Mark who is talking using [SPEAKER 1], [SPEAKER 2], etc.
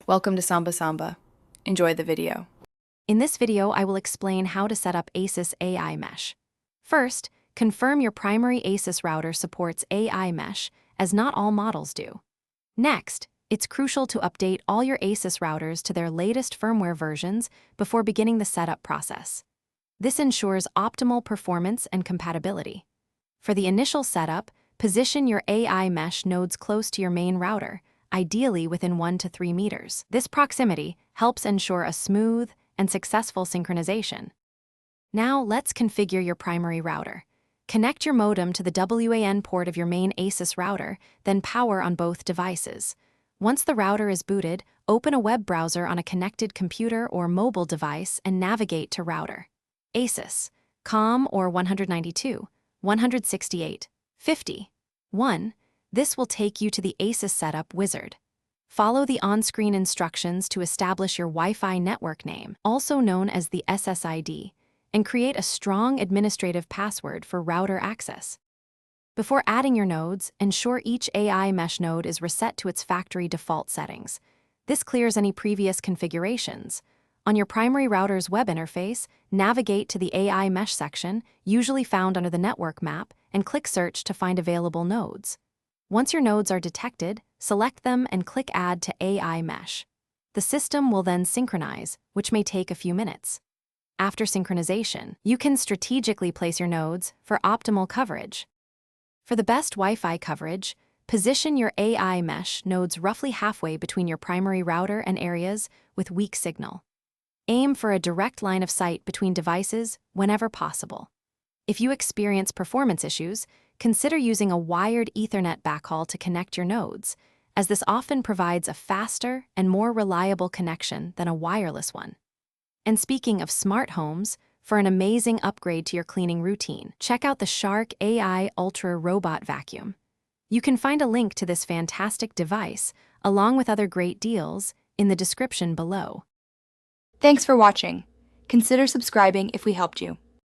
[SPEAKER 1] Welcome to Samba Samba. Enjoy the video.
[SPEAKER 2] In this video, I will explain how to set up ASUS AiMesh. First, confirm your primary ASUS router supports AiMesh, as not all models do. Next, it's crucial to update all your ASUS routers to their latest firmware versions before beginning the setup process. This ensures optimal performance and compatibility. For the initial setup, position your AiMesh nodes close to your main router, ideally within 1 to 3 meters. This proximity helps ensure a smooth and successful synchronization. Now let's configure your primary router. Connect your modem to the WAN port of your main ASUS router, then power on both devices. Once the router is booted, open a web browser on a connected computer or mobile device and navigate to router. ASUS, COM or 192, 168, 50, 1. This will take you to the ASUS Setup wizard. Follow the on-screen instructions to establish your Wi-Fi network name, also known as the SSID, and create a strong administrative password for router access. Before adding your nodes, ensure each AiMesh node is reset to its factory default settings. This clears any previous configurations. On your primary router's web interface, navigate to the AiMesh section, usually found under the network map, and click Search to find available nodes. Once your nodes are detected, select them and click Add to AiMesh. The system will then synchronize, which may take a few minutes. After synchronization, you can strategically place your nodes for optimal coverage. For the best Wi-Fi coverage, position your AiMesh nodes roughly halfway between your primary router and areas with weak signal. Aim for a direct line of sight between devices whenever possible. If you experience performance issues, consider using a wired Ethernet backhaul to connect your nodes, as this often provides a faster and more reliable connection than a wireless one. And speaking of smart homes, for an amazing upgrade to your cleaning routine, check out the Shark AI Ultra Robot Vacuum. You can find a link to this fantastic device, along with other great deals, in the description below.
[SPEAKER 1] Thanks for watching. Consider subscribing if we helped you.